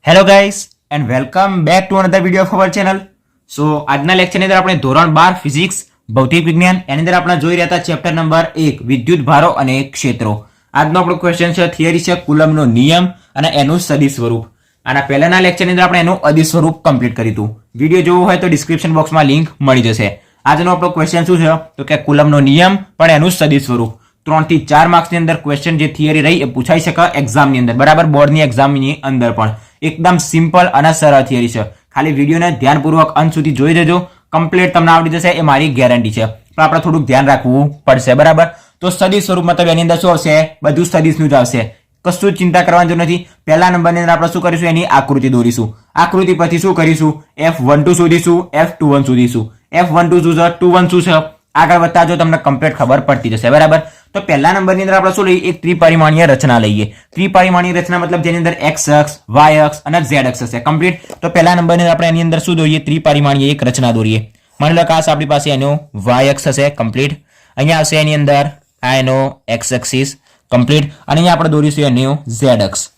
Hello guys and welcome back to another video of our channel. So આજના લેક્ચરની અંદર આપણે ધોરણ 12 ફિઝિક્સ ભૌતિક વિજ્ઞાન એની અંદર આપણે જોઈ રહ્યા હતા ચેપ્ટર નંબર 1 વિદ્યુત ભારો અને ક્ષેત્રો. આજનો આપણો ક્વેશ્ચન છે થિયરી છે કુલમ્બનો નિયમ અને એનું સદિશ સ્વરૂપ. આના પહેલાના લેક્ચરની અંદર આપણે એનું અદિશ સ્વરૂપ કમ્પ્લીટ કર્યું હતું. વિડીયો જોવો હોય તો ડિસ્ક્રિપ્શન બોક્સમાં લિંક મળી જશે. આજનો આપણો ક્વેશ્ચન શું છે તો કે કુલમ્બનો નિયમ પણ એનું સદિશ સ્વરૂપ. 3 થી 4 માર્ક્સની અંદર ક્વેશ્ચન જે થિયરી રહી એ પૂછાઈ શકે એક્ઝામની અંદર, બરાબર, બોર્ડની એક્ઝામની અંદર પણ. એકદમ સિમ્પલ અને સરળ થિયરી છે. ખાલી વિડીયોને ધ્યાનપૂર્વક અંત સુધી જોઈ જજો, કમ્પ્લીટ તમને આવડી જશે એ મારી ગેરંટી છે. પણ આપણે થોડુંક ધ્યાન રાખવું પડશે, બરાબર. તો સદિશ સ્વરૂપ મતલબ એની અંદર શું આવશે? બધું સદિશનું જ આવશે, કશું ચિંતા કરવાની જરૂર નથી. પહેલા નંબરની અંદર આપણે શું કરીશું? એની આકૃતિ દોરીશું. આકૃતિ પરથી શું કરીશું? F12 શોધીશું, F21 શોધીશું. F12 શું છે, 21 શું છે, આગળ વધતા જો તમને કમ્પ્લીટ ખબર પડતી જશે, બરાબર. તો પહેલા નંબરની અંદર આપણે શું લઈએ? એક ત્રિપરિમાણીય રચના લઈએ. ત્રિપરિમાણીય રચના મતલબ જેની અંદર x અક્ષ, y અક્ષ અને z અક્ષ હશે, કમ્પ્લીટ. તો પહેલા નંબરની અંદર આપણે એની અંદર શું દોરીએ? ત્રિપરિમાણીય એક રચના દોરીએ. માની લો કે આ આપણી પાસે એનો y અક્ષ હશે, કમ્પ્લીટ. અહીંયા આવશે એની અંદર આ એનો x એક્સિસ, કમ્પ્લીટ. અને અહીંયા આપણે દોરીશું એનો z અક્ષ.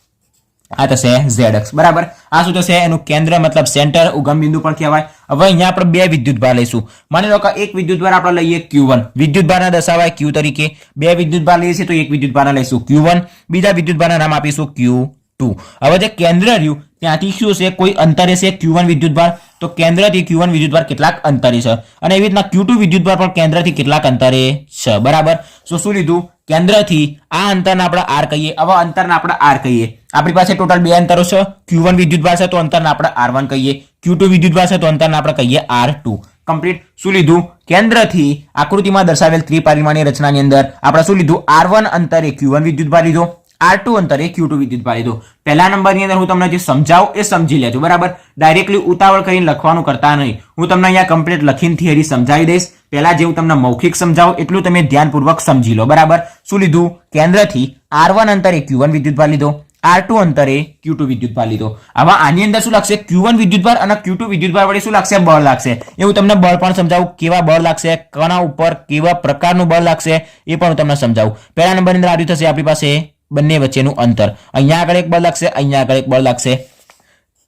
આ થશે z અક્ષ, બરાબર. આ શું થશે? એનું કેન્દ્ર મતલબ સેન્ટર, ઉગમ બિંદુ પણ કહેવાય. હવે અહીંયા આપણે બે વિદ્યુતભાર લઈશું. માની લો કે એક વિદ્યુતભાર આપણે લઈએ Q1, વિદ્યુતભારને દર્શાવાય Q તરીકે. બે વિદ્યુતભાર લઈએ છીએ તો એક વિદ્યુતભારને લઈશું Q1, બીજા વિદ્યુતભારના નામ આપીશું Q2. હવે જે કેન્દ્ર રહ્યું ત્યાંથી શું છે? કોઈ અંતરે છે Q1 વિદ્યુતભાર, તો કેન્દ્રથી Q1 વિદ્યુતભાર કેટલાક અંતરે છે, અને એવી રીતના Q2 વિદ્યુતભાર પણ કેન્દ્રથી કેટલાક અંતરે છે, બરાબર. શું લીધું? કેન્દ્રથી આ અંતરને આપણે R કહીએ. હવે અંતરને આપણે R કહીએ. આપણી પાસે ટોટલ બે અંતરો છે. Q1 વિદ્યુતભાર છે તો અંતરને આપણે R1 કહીએ. Q2 વિદ્યુતભાર છે તો અંતરને આપણે કહીએ R2, કમ્પ્લીટ. શું લીધું? કેન્દ્રથી આકૃતિમાં દર્શાવેલ ત્રિપરિમાણીય રચનાની અંદર આપણે શું લીધું? R1 અંતરે Q1 વિદ્યુતભાર લીધો, R2 અંતરે Q2 વિદ્યુતભાર લીધો. પહેલા નંબરની અંદર હું તમને જે સમજાવું એ સમજી લેજો, બરાબર. ડાયરેક્ટલી ઉતાવળ કરીને લખવાનું કરતા નહીં. હું તમને અહીંયા કમ્પ્લીટ લખીને થિયરી સમજાવી દઈશ. પહેલા જે હું તમને મૌખિક સમજાવું એટલું તમે ધ્યાનપૂર્વક સમજી લો, બરાબર. શું લીધું? કેન્દ્રથી R1 અંતરે Q1 વિદ્યુતભાર લીધો, R2 અંતરે Q2 વિદ્યુતભાર લીધો. હવે આની અંદર શું લાગશે? Q1 વિદ્યુતભાર અને Q2 વિદ્યુતભાર વડે શું લાગશે? બળ લાગશે. એવું તમને બળ પણ સમજાવું, કેવા બળ લાગશે, કોના ઉપર કેવા પ્રકારનું બળ લાગશે એ પણ હું તમને સમજાવું. પહેલા નંબરની અંદર આવ્યું થશે આપણી પાસે બંને વચ્ચેનું અંતર. અહીંયા આગળ એક બળ લાગશે, અહીંયા આગળ એક બળ લાગશે.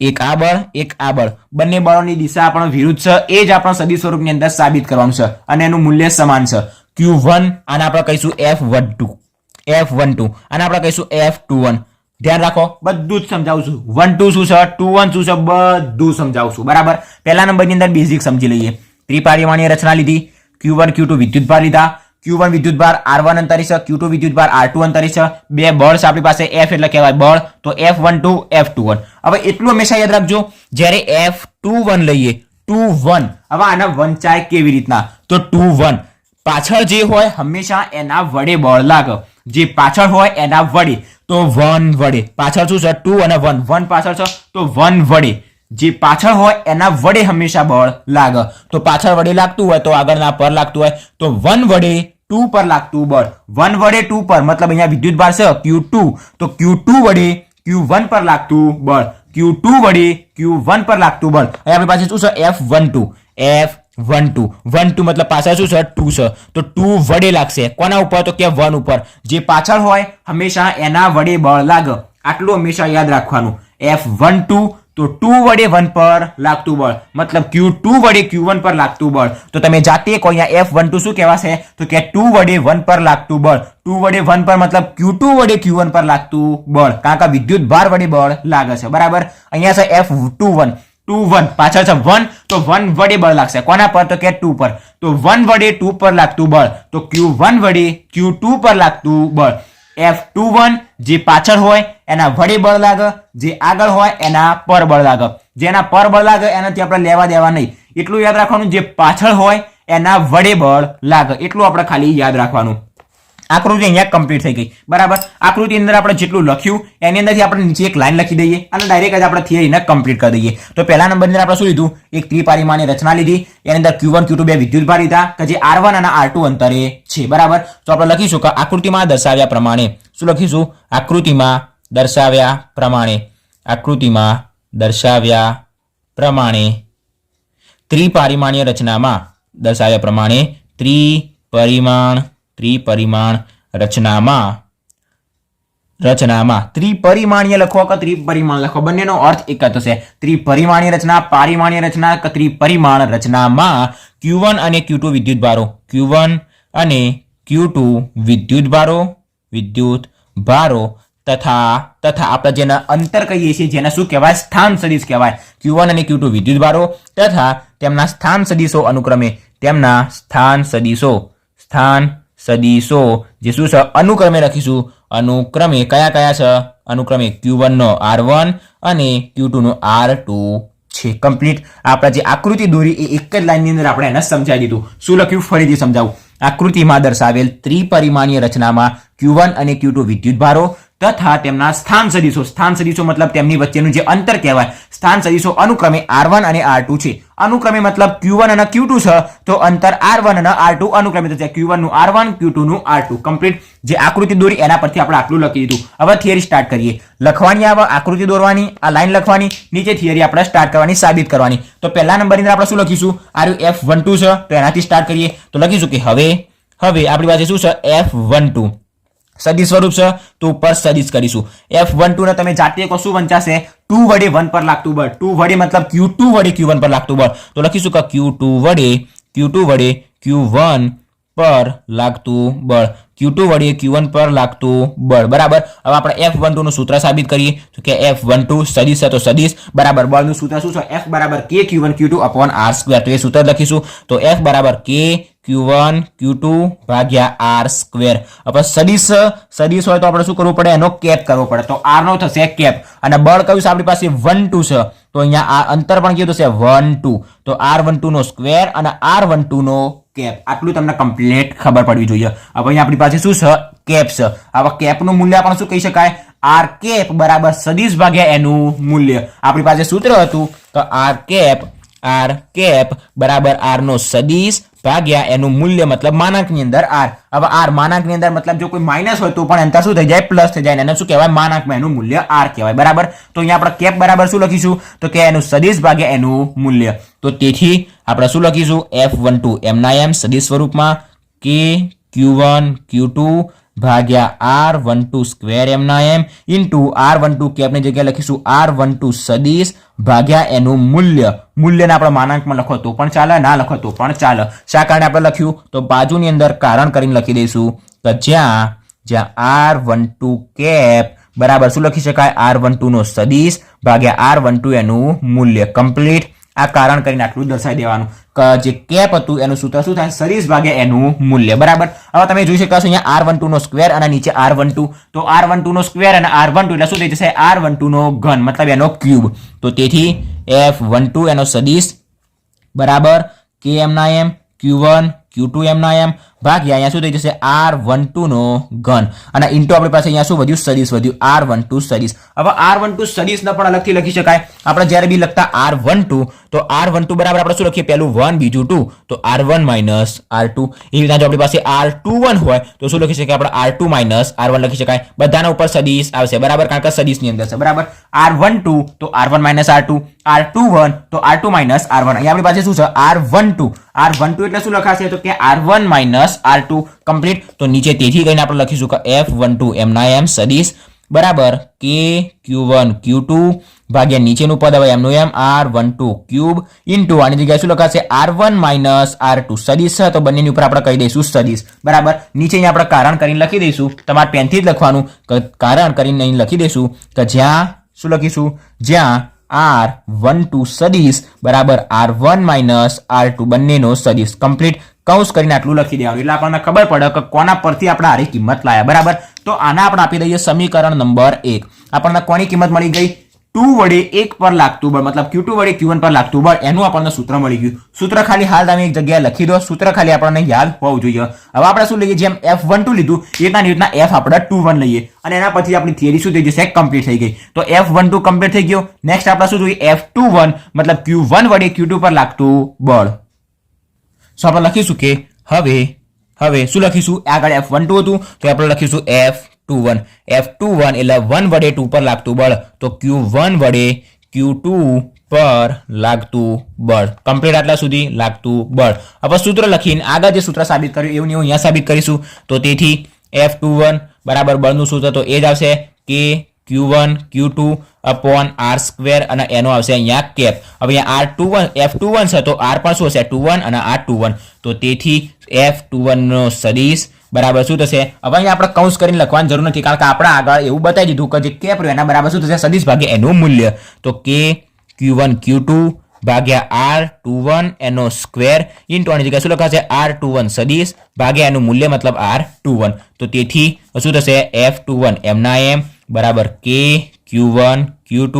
એક આ બળ, એક આ બળ. બંને બળોની દિશા આપણો વિરુદ્ધ છે. એ જ આપણા સદિશ સ્વરૂપની અંદર સાબિત કરવાનું છે અને એનું મૂલ્ય સમાન છે. Q1 આને આપણે કહીશું F12, F12 આને આપણે કહીશું F21. ધ્યાન રાખો, બધું જ સમજાવું છું. 12 શું છે, 21 શું છે, બધું સમજાવું છું, બરાબર. પહેલા નંબરની અંદર બેઝિક સમજી લઈએ. ત્રિપરિમાણીય રચના લીધી. Q1 Q2 વિદ્યુતભાર લીધા. Q1 વિદ્યુતભાર R1 અંતરે છે, Q2 વિદ્યુતભાર R2 અંતરે છે. બે બળ છે આપણી પાસે, F એટલે કહેવાય બળ, તો F12 F21. હવે એટલું હંમેશા યાદ રાખજો, જ્યારે F21 લઈએ 21, હવે આના વંચાય કેવી રીતના? તો 21 પાછળ જે હોય હંમેશા એના વડે બળ લાગે. જે પાછળ હોય એના વડે, તો 1 વડે. પાછળ શું છે? 2 અને 1, 1 પાછળ છે તો 1 વડે. જે પાછળ હોય એના વડે હંમેશા બળ લાગે. તો પાછળ વડે લાગતું હોય તો આગળના પર લાગતું હોય, તો 1 વડે 2 પર લાગતું બળ. 1 વડે 2 પર મતલબ અહીંયા વિદ્યુતભાર છે Q2, તો Q2 વડે Q1 પર લાગતું બળ, Q2 વડે Q1 પર લાગતું બળ. અહીં આપણી પાસે શું છે? F12, F12 12 મતલબ પાછળ શું છે? 2 છે, તો 2 વડે લાગશે. કોના ઉપર? તો કે 1 ઉપર. જે પાછળ હોય હંમેશા એના વડે બળ લાગે. આટલું હંમેશા યાદ રાખવાનું. F12 તો 2 વડે 1 પર લાગતું બળ, મતલબ Q2 વડે Q1 પર લાગતું બળ. તો તમે જાતે કહો અહીંયા F12 શું કહેવાશે? તો કે 2 વડે 1 પર લાગતું બળ. 2 વડે 1 પર મતલબ Q2 વડે Q1 પર લાગતું બળ, કારણ કે વિદ્યુત ભાર વડે બળ લાગે છે, બરાબર. અહીંયા છે F21, 21 પાછળ છે 1, તો 1 વડે બળ લાગશે. કોના પર? તો કે 2 પર. તો 1 વડે 2 પર લાગતું બળ, તો Q1 વડે Q2 પર લાગતું બળ. F21 જે પાછળ હોય એના વડે બળ લાગે, જે આગળ હોય એના પર બળ લાગે. જેના પર બળ લાગે એનાથી આપણે લેવા દેવા નહીં. એટલું યાદ રાખવાનું, જે પાછળ હોય એના વડે બળ લાગે, એટલું આપણે ખાલી યાદ રાખવાનું. આકૃતિ અહીંયા કમ્પ્લીટ થઈ ગઈ, બરાબર. આકૃતિ અંદર આપણે જેટલું લખ્યું એની અંદરથી આપણે નીચે એક લાઈન લખી દઈએ અને ડાયરેક્ટ જ આપણે થિયરીને કમ્પ્લીટ કરી દઈએ. તો પહેલા નંબરની અંદર આપણે શું લીધું? એક ત્રિપરિમાણીય રચના લીધી. એની અંદર Q1 Q2 બે વિદ્યુતભાર લીધા કે જે R1 અને R2 અંતરે છે, બરાબર. તો આપણે લખીશું કે આકૃતિમાં દર્શાવ્યા પ્રમાણે, શું લખીશું? આકૃતિમાં દર્શાવ્યા પ્રમાણે, આકૃતિમાં દર્શાવ્યા પ્રમાણે ત્રિપરિમાણીય રચનામાં દર્શાવ્યા પ્રમાણે ત્રિપરિમાણ રચનામાં રચનામાં ત્રિપરિમાણીય લખો કે ત્રિપરિમાણ લખો બંનેનો અર્થ એક જ થશે. ત્રિપરિમાણીય રચના, પારિમાણીય રચના કે ત્રિપરિમાણ રચનામાં Q1 અને Q2 વિદ્યુત ભારો, Q1 અને Q2 વિદ્યુત ભારો તથા આપણે જેના અંતર કહીએ છીએ જેને શું કહેવાય, સ્થાન સદિશ કહેવાય. Q1 અને Q2 વિદ્યુત ભારો તથા તેમના સ્થાન સદિશો અનુક્રમે તેમના સ્થાન સદિશો જે શું છે અનુક્રમે લખીશું. અનુક્રમે કયા છે? અનુક્રમે Q1 નો R1 અને Q2 નો R2 છે. કમ્પ્લીટ. આપણે જે આકૃતિ દોરી એ એક જ લાઈનની અંદર આપણે એને સમજાવી દીધું. શું લખ્યું ફરીથી સમજાવું. આકૃતિમાં દર્શાવેલ ત્રિપરિમાણીય રચનામાં Q1 અને Q2 વિદ્યુત ભારો તથા તેમના સ્થાન સદિશો મતલબ તેમની વચ્ચેનું જે અંતર કહેવાય, સ્થાન સદિશો અનુક્રમે R1 અને R2 છે. અનુક્રમે મતલબ Q1 અને Q2 છે તો અંતર R1 અને R2 અનુક્રમે થશે. Q1 નું R1, Q2 નું R2. કમ્પ્લીટ. જે આકૃતિ દોરી એના પરથી આપણે આટલું લખી દીધું. હવે થિયરી સ્ટાર્ટ કરીએ. લખવાની આવે આકૃતિ દોરવાની, આ લાઈન લખવાની, નીચે થિયરી આપણે સ્ટાર્ટ કરવાની, સાબિત કરવાની. તો પહેલા નંબરની અંદર આપણે શું લખીશું? F12 છે તો એનાથી સ્ટાર્ટ કરીએ. તો લખીશું કે હવે આપણી પાસે શું છે? F12 સદિશ સ્વરૂપ છે તો ઉપર સદિશ કરીશું. F12 ને તમે જાતે શું વંચાશે? 2 વડે 1 પર લાગતું બળ. 2 વડે મતલબ Q2 વડે Q1 પર લાગતું બળ. તો લખીશું કે Q2 વડે Q1 પર લાગતું બળ. Q2 વડે Q1 પર લાગતું બળ. બરાબર. હવે આપણે F12 નું સૂત્ર સાબિત કરીએ તો કે F12 સદિશ છે તો સદિશ બરાબર બળનું સૂત્ર શું છે? F બરાબર K Q1 Q2 upon R². તો એ સૂત્ર લખીશું. તો F બરાબર K Q1 Q2 ભાગ્યા R². હવે સદિશ હોય તો આપણે શું કરવું પડે? એનો કેપ કરવો પડે. તો R નો થશે કેપ. અને બળ કયું છે આપણી પાસે? 1 2 છે. તો અહીંયા આ અંતર પણ કયું થશે? 1 2. તો R12 નો સ્ક્વેર અને R12 નો કેપ. આટલું તમને કમ્પ્લીટ ખબર પડવી જોઈએ. હવે અહીંયા આપણી પાસે શું છે? કેપ છે. હવે કેપનું મૂલ્ય આપણે શું કહી શકાય? R કેપ બરાબર સદિશ ભાગ્યા એનું મૂલ્ય. આપણી પાસે સૂત્ર હતું તો R કેપ બરાબર R નો સદિશ ભાગ્યા એનું મૂલ્ય મતલબ માનાંકની અંદર R. હવે R માનાંકની અંદર મતલબ જો કોઈ માઇનસ હોય તો પણ અંતર શું થઈ જાય? પ્લસ થઈ જાય. એને શું કહેવાય? માનાંકમાં એનું મૂલ્ય R કહેવાય. બરાબર. તો અહીંયા આપણે કેપ બરાબર શું લખીશું? તો કે એનું સદિશ ભાગ્યા એનું મૂલ્ય. તો તેથી આપણે શું લખીશું? F12 એમના એમ સદિશ સ્વરૂપમાં K Q1 Q2 ભાગ્યા R12 સ્ક્વેર એમના એમ ઇન્ટુ R12 કેપની જગ્યાએ લખીશું R12 સદિશ ભાગ્યા એનું મૂલ્યને આપણે માનાંકમાં લખો તો પણ ચાલે, ના લખો તો પણ ચાલે. શા કારણે આપણે લખ્યું? તો બાજુની અંદર કારણ કરીને લખી દઈશું કે જ્યાં R12 કેપ બરાબર શું લખી શકાય? R12 નો સદિશ ભાગ્યા R12 એનું મૂલ્ય. કમ્પ્લીટ. આ કારણ કરીને આટલું દર્શાવી દેવાનું કે જે કેપ હતું એનું સૂત્ર શું થાય? સદિશ ભાગ્યા એનું મૂલ્ય. બરાબર. હવે તમે જોઈ શકો છો અહીંયા R12 નો સ્ક્વેર અને નીચે R12. તો R12 નો સ્ક્વેર અને R12 એટલે શું થઈ જશે? R12 નો ઘન મતલબ એનો ક્યુબ. તો તેથી F12 એનો સદિશ બરાબર K એમના એમ Q1 Q2 એમના એમ ભાગ્યા અહીંયા શું થઈ જશે? R12 નો ઘન અને ઇન્ટુ આપણી પાસે અહીંયા શું વધ્યું? સદિશ વધ્યું. R12 સદિશ. હવે R12 સદિશને પણ અલગથી લખી શકાય. આપણે જ્યારે બી લખતા R12 તો R12 બરાબર આપણે શું લખીએ? પહેલું 1 બીજું 2 તો R1 માઇનસ R2. એ રીતના જો આપણી પાસે R21 હોય તો શું લખી શકાય? આપણે R2 માઇનસ R1 લખી શકાય. બધાના ઉપર સદિશ આવશે. બરાબર. કારણ કે સદિશની અંદર છે. બરાબર. R12 તો R1 માઇનસ R2, R21 તો R2 માઇનસ R1. અહીંયા આપણી પાસે શું છે? R12 એટલે શું લખાશે? તો કે R1 માઇનસ R2. કમ્પ્લીટ. તો નીચે તેથી કહીને આપણે લખીશું કે F12 એમના એમ સદિશ બરાબર K Q1 Q2 ભાગ્યા નીચેનું પદ હવે એમનું એમ R12 ક્યુબ ઇન્ટુ આની જગ્યાએ શું લખાશે? R1 માઇનસ R2 સદિશ છે તો બંનેની ઉપર આપણે કહી દઈશું સદિશ. બરાબર. નીચે અહીંયા આપણે કારણ કરીને લખી દઈશું. તમારે પેનથી જ લખવાનું. કારણ કરીને અહીં લખી દઈશું કે જ્યાં શું લખીશું? જ્યાં R12 સદિશ બરાબર R1 માઇનસ R2 બંનેનો સદિશ. કમ્પ્લીટ. કૌંસ કરીને આટલું લખી દેવાનું એટલે આપણને ખબર પડે કે કોના પરથી આપણે આરી કિંમત લાયા. બરાબર. તો આના આપણે આપી દઈએ સમીકરણ નંબર 1. આપણને કોની કિંમત મળી ગઈ? 2 વડે 1 પર લાગતું બળ મતલબ Q2 વડે Q1 પર લાગતું બળ એનું આપણને સૂત્ર મળી ગયું. સૂત્ર ખાલી હાલ તમે એક જગ્યાએ લખી દો. સૂત્ર ખાલી આપણને યાદ હોવું જોઈએ. હવે આપણે શું લઈએ? જેમ F12 લીધું એ રીતના F આપણે 21 લઈએ અને એના પછી આપણી થિયરી શું થઈ જશે? કમ્પ્લીટ થઈ ગઈ. તો F12 કમ્પ્લીટ થઈ ગયો. નેક્સ્ટ આપણે શું જોઈએ? F21 મતલબ Q1 વડે Q2 પર લાગતું બળ. સો આપણે લખીશું કે હવે શું લખીશું? આગળ F12 હતું તો આપણે લખીશું F21 એટલે 1 વડે 2 પર લાગતું બળ તો Q1 વડે Q2 પર લાગતું બળ. કમ્પ્લીટ. આટલા સુધી લાગતું બળ. હવે સૂત્ર લખીને આગળ જે સૂત્ર સાબિત કર્યું એવું અહીંયા સાબિત કરીશું. તો તેથી F21 બરાબર બળનું સૂત્ર તો એ જ આવશે કે Q1 Q2 upon R square અને એનો આવશે અહીંયા કેપ. હવે અહીંયા R21 F21 છે તો R પણ શું હશે 21 અને R21, તો તેથી F21 નો સદિશ બરાબર શું થશે. હવે અહીંયા આપણે કૌંસ કરીને લખવાની જરૂર નથી, કારણ કે આપણે આગળ એવું બતાવી દીધું કે જે કેપ રહ્યો એના બરાબર શું થશે સદિશ ભાગ્યા એનું મૂલ્ય. તો કે Q1 Q2 ભાગ્યા R21 એનો સ્ક્વેર ઇન્ટુ આની જગ્યાએ શું લખાશે R21 સદિશ ભાગ્યા એનું મૂલ્ય મતલબ R21. તો તેથી શું થશે F21 એમના એમ બરાબર કે Q1 Q2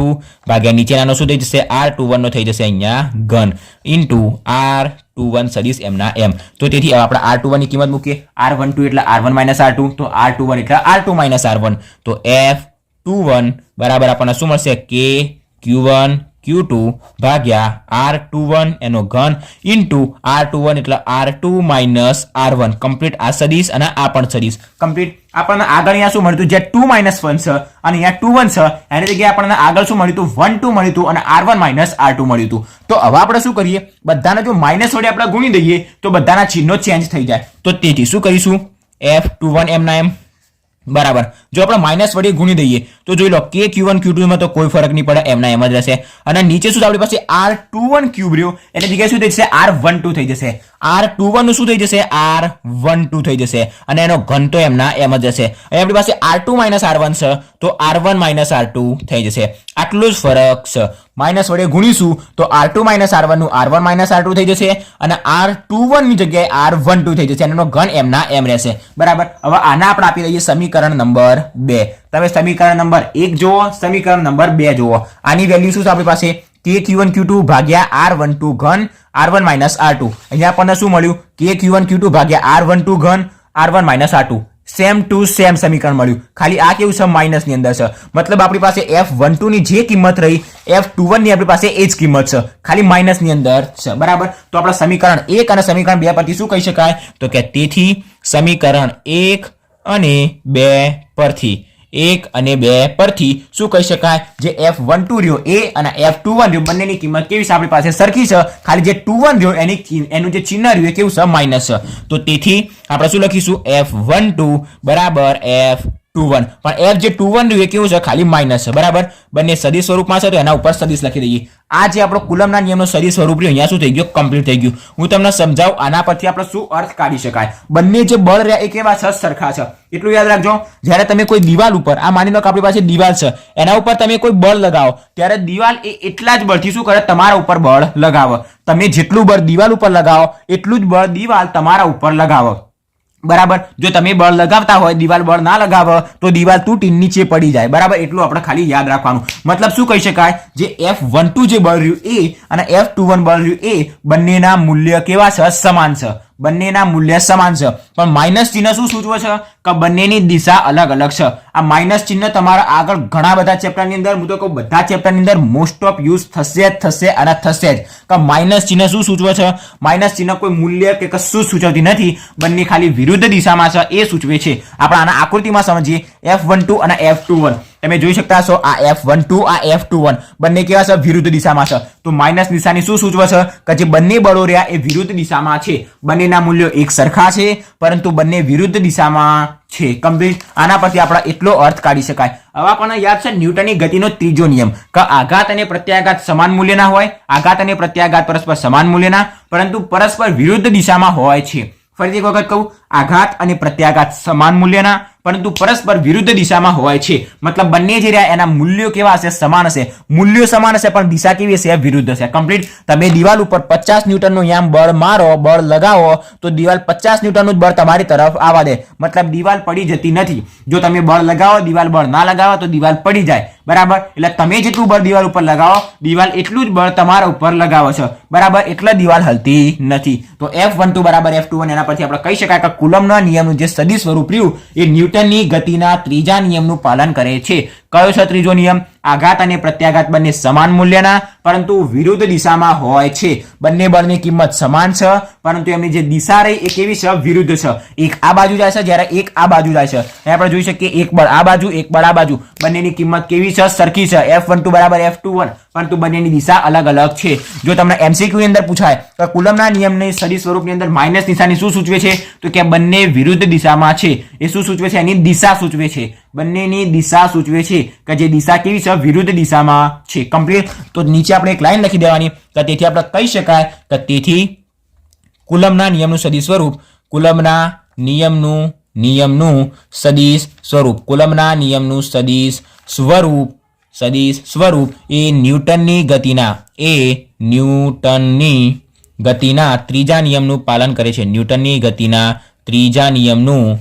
ભાગ્યા નીચેનાનો શું થઈ જશે R21 નો થઈ જશે અહીંયા ઘન ઇન્ટુ R21 સદિશ એમના એમ. તો તેથી હવે આપણે R21 ની કિંમત મૂકીએ. R12 એટલે R1 માઇનસ R2, તો R21 એટલે R2 માઇનસ R1. તો F21 બરાબર આપણને શું મળશે કે Q1 Q2 ભાગ્યા R21 એનો ઘન ઇન્ટુ R21 એટલે R2 માઇનસ R1 કમ્પ્લીટ. આ સદિશ અને આ પણ સદિશ કમ્પ્લીટ. આપણને આગળ અહીંયા શું મળ્યું જે 2 માઇનસ 1 છે અને અહીંયા 2 1 છે એની જગ્યાએ આપણને આગળ શું મળ્યું 1 2 મળ્યું હતું અને R1 માઇનસ R2 મળ્યું હતું. તો હવે આપણે શું કરીએ, બધાને જો માઇનસ વડે આપણે ગુણી દઈએ તો બધાના ચિહ્નો ચેન્જ થઈ જાય. તો તેથી શું કરીશું F21 એમના એમ બરાબર જો આપણે માઇનસ વડે ગુણી દઈએ તો જોઈ લો કે Q1 Q2 માં તો કોઈ ફરક નહીં પડે, એમના એમ જ રહેશે. અને નીચે શું આપણી પાસે R21 ક્યુબ રહ્યો એટલે જગ્યાએ શું થઈ જશે R12 થઈ જશે. R21 નું શું થઈ જશે R12 થઈ જશે અને એનો ઘન તો એમના એમ જ હશે. અહીં આપણી પાસે R2 માઇનસ R1 છે તો R1 માઇનસ R2 થઈ જશે. આટલું જ ફરક છે. માઇનસ વડે ગુણીશું તો R2 માઇનસ R1 નું R1 માઇનસ R2 થઈ જશે અને R21 ની જગ્યાએ R12 થઈ જશે અને એનો ઘન એમના એમ રહેશે. બરાબર. હવે આના આપણે આપી દઈએ સમીકરણ નંબર 2. તમે સમીકરણ નંબર 1 જુઓ, સમીકરણ નંબર 2 જુઓ. આની વેલ્યુ શું છે આપણી પાસે કે Q1 Q2 ભાગ્યા R12 ઘન R1 માઇનસ R2. અહીંયા આપણને શું મળ્યું કે Q1 Q2 ભાગ્યા R12 ઘન R1 minus R2. Same to same સમીકરણ મળ્યું, ખાલી આ કેવું છે માઇનસ ની અંદર છે. મતલબ આપણી પાસે F12 ની જે કિંમત રહી F21 ની આપણી પાસે એ જ કિંમત છે, ખાલી માઇનસ ની અંદર છે. બરાબર. તો આપણે સમીકરણ 1 અને સમીકરણ 2 પરથી શું કહી શકાય તો કે તેથી સમીકરણ 1 અને 2 પરથી 1 અને 2 પરથી શું કહી શકાય જે F12 રહ્યો એ અને F21 રહ્યો બંનેની કિંમત કેવી છે આપણી પાસે સરખી છે, ખાલી જે 21 રહ્યો એનું જે ચિહ્ન રહ્યું એ કેવું છે માઇનસ છે. તો તેથી આપણે શું લખીશું F12 બરાબર F21, પણ F જે 21 રહ્યું એ કેવું છે ખાલી માઇનસ છે. બરાબર. બંને સદિશ સ્વરૂપમાં છે તો એના ઉપર સદિશ લખી દઈએ. આ જે આપણો કુલમના નિયમનો સદિશ સ્વરૂપ રહ્યો અહીંયા શું થઈ ગયો કમ્પ્લીટ થઈ ગયું. હું તમને સમજાવું આના પરથી આપણે શું અર્થ કાઢી શકાય. બંને જે બળ રહ્યા એ કેવા છે સરખા છે. એટલું યાદ રાખજો, જ્યારે તમે કોઈ દિવાલ ઉપર આ માની લો કે આપણી પાસે દિવાલ છે એના ઉપર તમે કોઈ બળ લગાવો ત્યારે દિવાલ એ એટલા જ બળથી શું કરે તમારા ઉપર બળ લગાવો. તમે જેટલું બળ દિવાલ ઉપર લગાવો એટલું જ બળ દિવાલ તમારા ઉપર લગાવો. બરાબર. જો તમે બળ લગાવતા હોય દિવાલ બળ ના લગાવો તો દિવાલ તૂટી નીચે પડી જાય. બરાબર. એટલું આપણે ખાલી યાદ રાખવાનું. મતલબ શું કહી શકાય જે F12 જે બળ રહ્યું એ અને F21 બળ રહ્યું એ બંનેના મૂલ્ય કેવા છે સમાન છે. બંનેના મૂલ્ય સમાન છે, પણ માઇનસ ચિહ્ન શું સૂચવે છે કે બંનેની દિશા અલગ અલગ છે. આ માઇનસ ચિહ્ન તમારા આગળ ઘણા બધા ચેપ્ટરની અંદર હું તો કહું બધા ચેપ્ટરની અંદર મોસ્ટ ઓફ યુઝ થશે અને થશે જ. કે માઇનસ ચિહ્ન શું સૂચવે છે, માઇનસ ચિહ્ન કોઈ મૂલ્ય કે કશું સૂચવતી નથી, બંને ખાલી વિરુદ્ધ દિશામાં છે એ સૂચવે છે. આપણે આના આકૃતિમાં સમજીએ F12 અને F21. તમે જોઈ શકતા છો આ F12 આ F21 બંને કેવા છે વિરુદ્ધ દિશામાં છે. તો માઇનસ નિશાની શું સૂચવે છે કે જે બંને બળો રહ્યા એ વિરુદ્ધ દિશામાં છે. બંનેના મૂલ્યો એક સરખા છે પરંતુ બંને વિરુદ્ધ દિશામાં છે. કમ્પ્લીટ. આના પરથી આપણે એટલો અર્થ કાઢી શકાય. હવે આપણને યાદ છે ન્યૂટનની ગતિનો ત્રીજો નિયમ કે આઘાત અને પ્રત્યાઘાત સમાન મૂલ્યના હોય. આઘાત અને પ્રત્યાઘાત પરસ્પર સમાન મૂલ્યના પરંતુ પરસ્પર વિરુદ્ધ દિશામાં હોય છે. ફરીથી એક વખત કહું, આઘાત અને પ્રત્યાઘાત સમાન મૂલ્યના પરંતુ પરસ્પર વિરુદ્ધ દિશામાં હોય છે. મતલબ બંને જે રહ્યા એના મૂલ્યો કેવા હશે સમાન હશે, મૂલ્યો સમાન હશે પણ દિશા કેવી હશે વિરુદ્ધ હશે. કમ્પ્લીટ. તમે દિવાલ ઉપર 50 ન્યૂટનનું યામ બળ મારો, બળ લગાવો તો દિવાલ 50 ન્યૂટનનું જ બળ તમારી તરફ આવવા દે. મતલબ દિવાલ પડી જતી નથી. જો તમે બળ લગાવો દિવાલ બળ ના લગાવો તો દિવાલ પડી જાય. બરાબર. એટલે તમે જેટલું બળ દિવાલ ઉપર લગાવો દિવાલ એટલું જ બળ તમારા ઉપર લગાવો છો. બરાબર. એટલે દિવાલ હલતી નથી. તો F12 બરાબર F21 એના પરથી આપણે કહી શકાય કે કુલમના નિયમનું જે સદિશ સ્વરૂપ રહ્યું એ ન્યૂટનની ગતિના ત્રીજા નિયમનું પાલન કરે છે. કયો છે ત્રીજો નિયમ? આઘાત અને પ્રત્યાઘાત બંને સમાન મૂલ્યના પરંતુ વિરુદ્ધ દિશામાં હોય છે. બંને બળની કિંમત સમાન છે પરંતુ એમની જે દિશા રહી એ કેવી છે વિરુદ્ધ છે. એક આ બાજુ જાય છે જ્યારે એક આ બાજુ જાય છે. આપણે જોઈ શકીએ એક બળ આ બાજુ એક બળ આ બાજુ, બંનેની કિંમત કેવી છે? સરખી છે. F12 બરાબર F21, પરંતુ બંનેની દિશા અલગ અલગ છે. જો તમને MCQ ની અંદર પૂછાય કે કુલમના નિયમની સદિશ સ્વરૂપની અંદર માઇનસ નિશાની શું સૂચવે છે, તો કે બંને વિરુદ્ધ દિશામાં છે. એ શું સૂચવે છે? એની દિશા સૂચવે છે. બંનેની દિશા સૂચવે છે કે જે દિશા કેવી છે? વિરુદ્ધ દિશામાં છે. કમ્પ્લીટ. તો નીચે આપણે એક લાઈન લખી દેવાની કે તેથી આપણે કહી શકાય કે તેથી કુલમના નિયમનું સદિશ સ્વરૂપ, કુલમના નિયમનું સદિશ સ્વરૂપ, કુલમના નિયમનું સદિશ સ્વરૂપ એ ન્યૂટનની ગતિના ત્રીજા નિયમનું પાલન કરે છે. ન્યૂટનની ગતિના ત્રીજા નિયમનું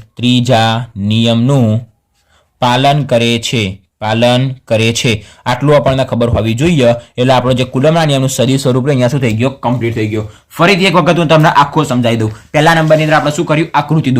પાલન કરે છે. આટલું આપણને ખબર હોવી જોઈએ. એટલે આપણો જે કુલમના નિયમનું સદિશ સ્વરૂપ અહીંયા શું થઈ ગયો? કમ્પ્લીટ થઈ ગયો. ફરીથી એક વખત હું તમને આખો સમજાવી દઉં. પહેલા નંબરની અંદર આપણે શું કર્યું? આકૃતિ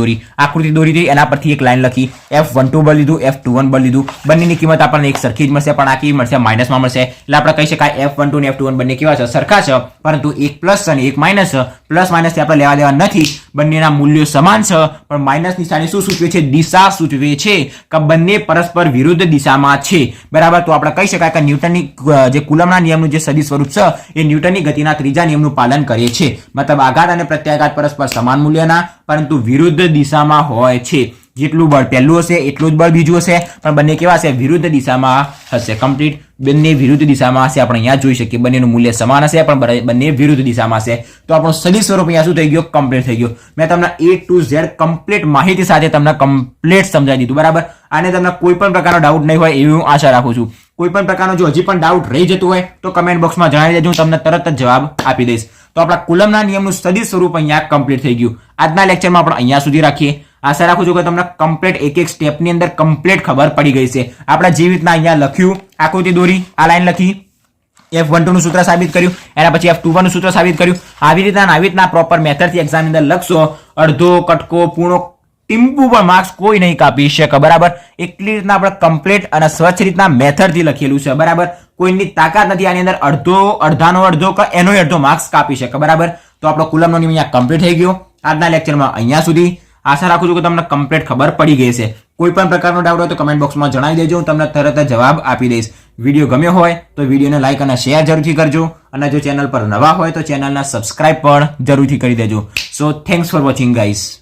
દોરી એના પરથી એક લાઈન લખી. F12 બળ લીધું, F21 બળ લીધું. બંનેની કિંમત આપણને એક સરખી જ મળશે, પણ આ કેવી મળશે? માઇનસમાં મળશે. એટલે આપણે કહી શકાય F12 અને F21 બંને કેવા છે? સરખા છે, પરંતુ એક પ્લસ અને એક માઇનસ છે. પ્લસ માઇનસથી આપણે લેવા દેવા નથી. બંનેના મૂલ્યો સમાન છે, પણ માઇનસ નિશાની શું સૂચવે છે? દિશા સૂચવે છે કે બંને પરસ્પર વિરુદ્ધ દિશામાં છે. બરાબર. તો આપણે કહી શકાય કે ન્યૂટનની જે કુલમના નિયમનું જે સદિશ સ્વરૂપ છે એ ન્યૂટનની ગતિના ત્રીજા નિયમનું પાલન કરે છે. મતલબ આઘાત અને પ્રત્યાઘાત પરસ્પર સમાન મૂલ્યના, પરંતુ વિરુદ્ધ દિશામાં હોય છે. જેટલું બળ પહેલું હશે એટલું જ બળ બીજું હશે, પણ બંને કેવા હશે? વિરુદ્ધ દિશામાં હશે. કમ્પ્લીટ. બંને વિરુદ્ધ દિશામાં હશે. આપણે અહીંયા જોઈ શકીએ બંનેનું મૂલ્ય સમાન હશે, પણ બંને વિરુદ્ધ દિશામાં હશે. તો આપણો સદિશ સ્વરૂપ અહીંયા શું થઈ ગયો? કમ્પ્લીટ થઈ ગયો. મેં તમને A to Z કમ્પ્લીટ માહિતી સાથે તમને કમ્પ્લીટ સમજાવી દીધું. બરાબર. આને તમને કોઈ પણ પ્રકારનો ડાઉટ નહીં હોય એવી હું આશા રાખું છું. કોઈ પણ પ્રકારનો જો હજી પણ ડાઉટ રહી જતું હોય તો કમેન્ટ બોક્સમાં જણાવી દેજો, હું તમને તરત જ જવાબ આપી દઈશ. તો આપણા કુલમના નિયમનું સદિશ સ્વરૂપ અહીંયા કમ્પ્લીટ થઈ ગયું. આજના લેક્ચરમાં આપણે અહીંયા સુધી રાખીએ. આશા રાખું છું કે તમને કમ્પ્લીટ એક સ્ટેપની અંદર કમ્પ્લીટ ખબર પડી ગઈ છે. આપણે જે રીતના અહીંયા લખ્યું, આકૃતિ દોરી, આ લાઈન લખી, F12 નું સૂત્ર સાબિત કર્યું, એના પછી F21 નું સૂત્ર સાબિત કર્યું. આવી રીતના પ્રોપર મેથડથી એક્ઝામ અંદર લખશો, અડધો કટકો પૂર્ણો ટીમ્પુ પણ માર્ક્સ કોઈ નહીં કાપી શકે. બરાબર. એટલી રીતના આપણે કમ્પ્લીટ અને સ્વચ્છ રીતના મેથડથી લખેલું છે. બરાબર. કોઈની તાકાત નથી આની અંદર અડધાનો અડધો કે એનો અડધો માર્ક્સ કાપી શકે. બરાબર. તો આપણો કુલમનો નિયમ અહીંયા કમ્પ્લીટ થઈ ગયો. આજના લેક્ચરમાં અહીંયા સુધી. આશા રાખું છું કે તમને કમ્પ્લીટ ખબર પડી ગઈ છે. કોઈ પણ પ્રકારનો ડાઉટ હોય તો કમેન્ટ બોક્સમાં જણાવી દેજો, હું તમને તરત જ જવાબ આપી દઈશ. વિડીયો ગમ્યો હોય તો વિડીયોને લાઈક અને શેર જરૂરથી કરજો, અને જો ચેનલ પર નવા હોય તો ચેનલને સબસ્ક્રાઇબ પણ જરૂરથી કરી દેજો. સો થેન્ક્સ ફોર વોચિંગ ગાઈસ.